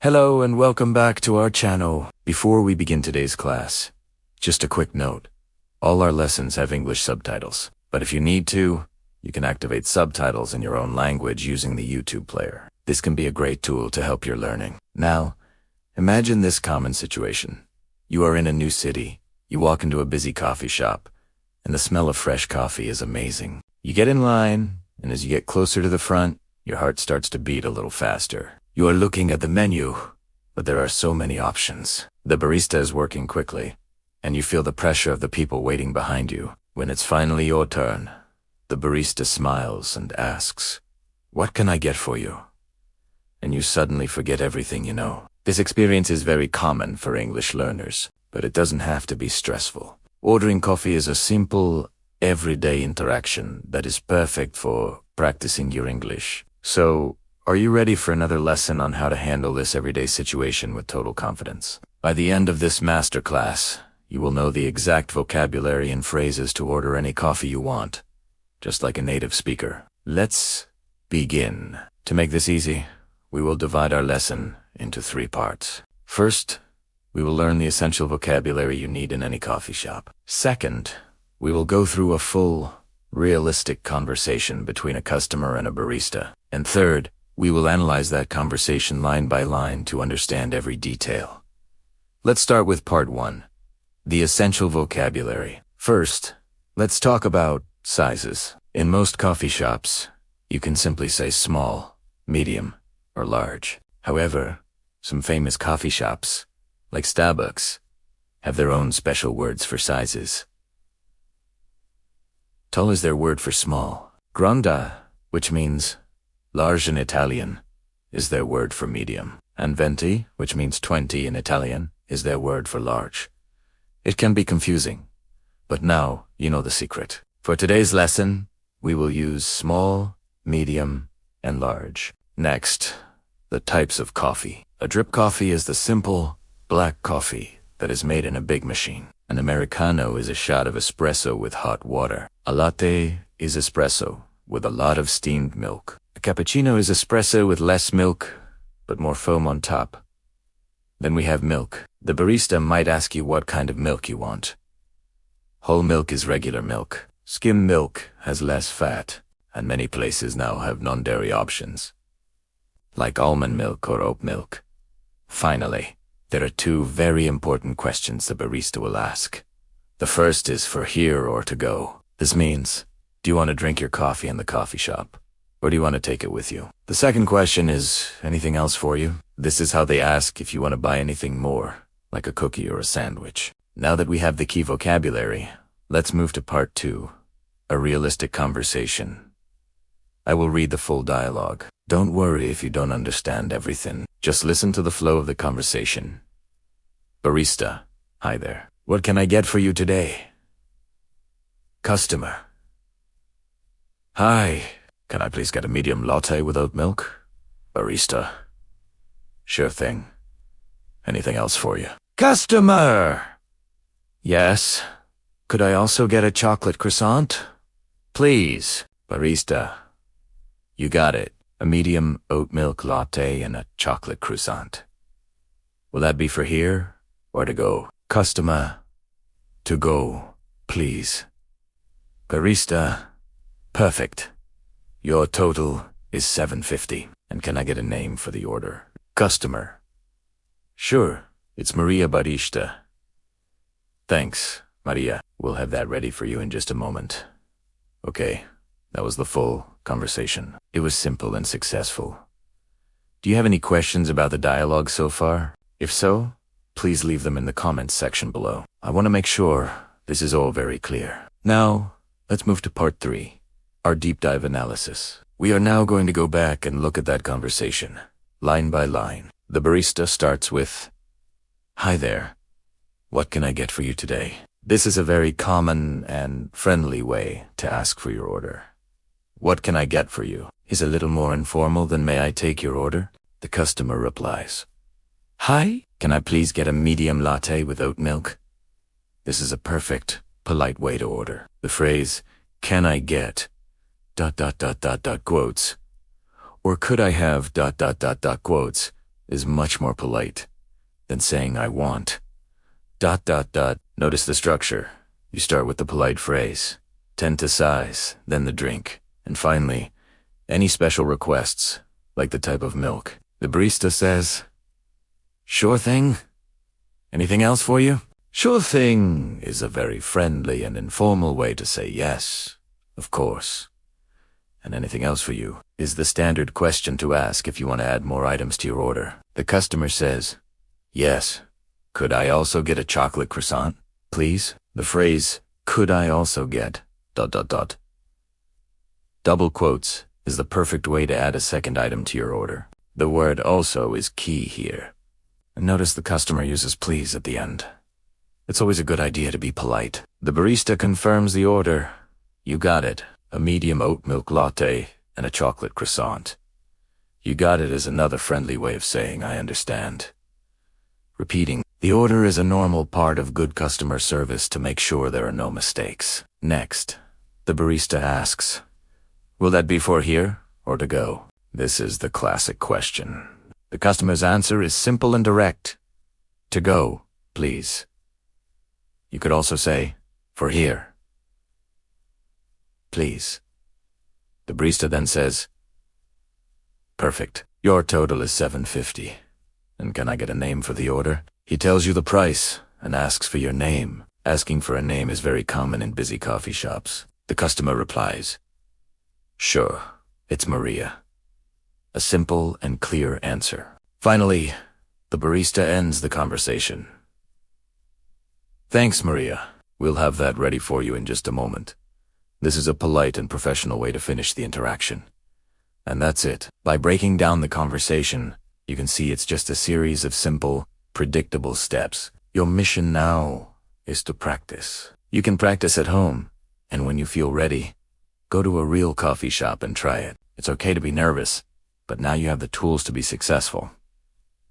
Hello and welcome back to our channel. Before we begin today's class, just a quick note. All our lessons have English subtitles, but if you need to, you can activate subtitles in your own language using the YouTube player. This can be a great tool to help your learning. Now, imagine this common situation. You are in a new city. You walk into a busy coffee shop, and the smell of fresh coffee is amazing. You get in line, and as you get closer to the front, your heart starts to beat a little faster. You are looking at the menu, but there are so many options. The barista is working quickly, and you feel the pressure of the people waiting behind you. When it's finally your turn, the barista smiles and asks, "What can I get for you?" And you suddenly forget everything you know. This experience is very common for English learners, but it doesn't have to be stressful. Ordering coffee is a simple, everyday interaction that is perfect for practicing your English. So, are you ready for another lesson on how to handle this everyday situation with total confidence? By the end of this masterclass, you will know the exact vocabulary and phrases to order any coffee you want, just like a native speaker. Let's begin. To make this easy, we will divide our lesson into 3 parts. First, we will learn the essential vocabulary you need in any coffee shop. Second, we will go through a full, realistic conversation between a customer and a barista. And third, we will analyze that conversation line by line to understand every detail. Let's start with part 1, the essential vocabulary. First, let's talk about sizes. In most coffee shops, you can simply say small, medium, or large. However, some famous coffee shops, like Starbucks, have their own special words for sizes. Tall is their word for small. Grande, which means large in Italian, is their word for medium. And 20, which means 20 in Italian, is their word for large. It can be confusing, but now you know the secret. For today's lesson, we will use small, medium, and large. Next, the types of coffee. A drip coffee is the simple, black coffee that is made in a big machine. An Americano is a shot of espresso with hot water. A latte is espresso with a lot of steamed milk. A cappuccino is espresso with less milk, but more foam on top. Then we have milk. The barista might ask you what kind of milk you want. Whole milk is regular milk. Skim milk has less fat, and many places now have non-dairy options, like almond milk or oat milk. Finally, there are 2 very important questions the barista will ask. The first is for here or to go. This means, do you want to drink your coffee in the coffee shop, or do you want to take it with you? The second question is, anything else for you? This is how they ask if you want to buy anything more, like a cookie or a sandwich. Now that we have the key vocabulary, let's move to part 2, a realistic conversation. I will read the full dialogue. Don't worry if you don't understand everything. Just listen to the flow of the conversation. Barista: Hi there. What can I get for you today? Customer: Hi. Can I please get a medium latte with oat milk? Barista: Sure thing. Anything else for you? Customer: Yes. Could I also get a chocolate croissant? Please. Barista: You got it. A medium oat milk latte and a chocolate croissant. Will that be for here or to go? Customer: To go, please. Barista: Perfect. Your total is $7.50. And can I get a name for the order? Customer: Sure, it's Maria Barista. Thanks, Maria. We'll have that ready for you in just a moment. Okay, that was the full conversation. It was simple and successful. Do you have any questions about the dialogue so far? If so, please leave them in the comments section below. I want to make sure this is all very clear. Now, let's move to part 3, our deep dive analysis. We are now going to go back and look at that conversation, line by line. The barista starts with, "Hi there. What can I get for you today?" This is a very common and friendly way to ask for your order. "What can I get for you?" is a little more informal than "May I take your order?" The customer replies, "Hi, can I please get a medium latte with oat milk?" This is a perfect, polite way to order. The phrase, "Can I get ... quotes," or "Could I have ... quotes," is much more polite than saying I want. ... Notice the structure. You start with the polite phrase, tend to size, then the drink, and finally, any special requests, like the type of milk. The barista says, "Sure thing. Anything else for you?" Sure thing is a very friendly and informal way to say yes, of course. And anything else for you is the standard question to ask if you want to add more items to your order. The customer says, "Yes. Could I also get a chocolate croissant, please?" The phrase, "could I also get ... double quotes is the perfect way to add a second item to your order. The word also is key here. And notice the customer uses please at the end. It's always a good idea to be polite. The barista confirms the order. You got it. A medium oat milk latte and a chocolate croissant. You got it is another friendly way of saying I understand. Repeating the order is a normal part of good customer service to make sure there are no mistakes. Next, the barista asks, "Will that be for here or to go?" This is the classic question. The customer's answer is simple and direct. "To go, please." You could also say, "For here, please." The barista then says, "Perfect. Your total is $7.50. And can I get a name for the order?" He tells you the price and asks for your name. Asking for a name is very common in busy coffee shops. The customer replies, "Sure, it's Maria." A simple and clear answer. Finally, the barista ends the conversation. "Thanks, Maria. We'll have that ready for you in just a moment." This is a polite and professional way to finish the interaction. And that's it. By breaking down the conversation, you can see it's just a series of simple, predictable steps. Your mission now is to practice. You can practice at home, and when you feel ready, go to a real coffee shop and try it. It's okay to be nervous, but now you have the tools to be successful.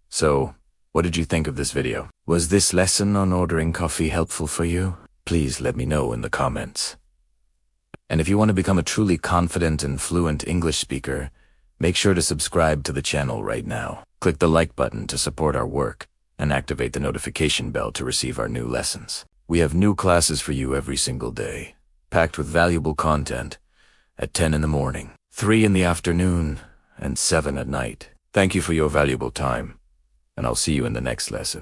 So, what did you think of this video? Was this lesson on ordering coffee helpful for you? Please let me know in the comments. And if you want to become a truly confident and fluent English speaker, make sure to subscribe to the channel right now. Click the like button to support our work and activate the notification bell to receive our new lessons. We have new classes for you every single day, packed with valuable content at 10 in the morning, 3 in the afternoon, and 7 at night. Thank you for your valuable time, and I'll see you in the next lesson.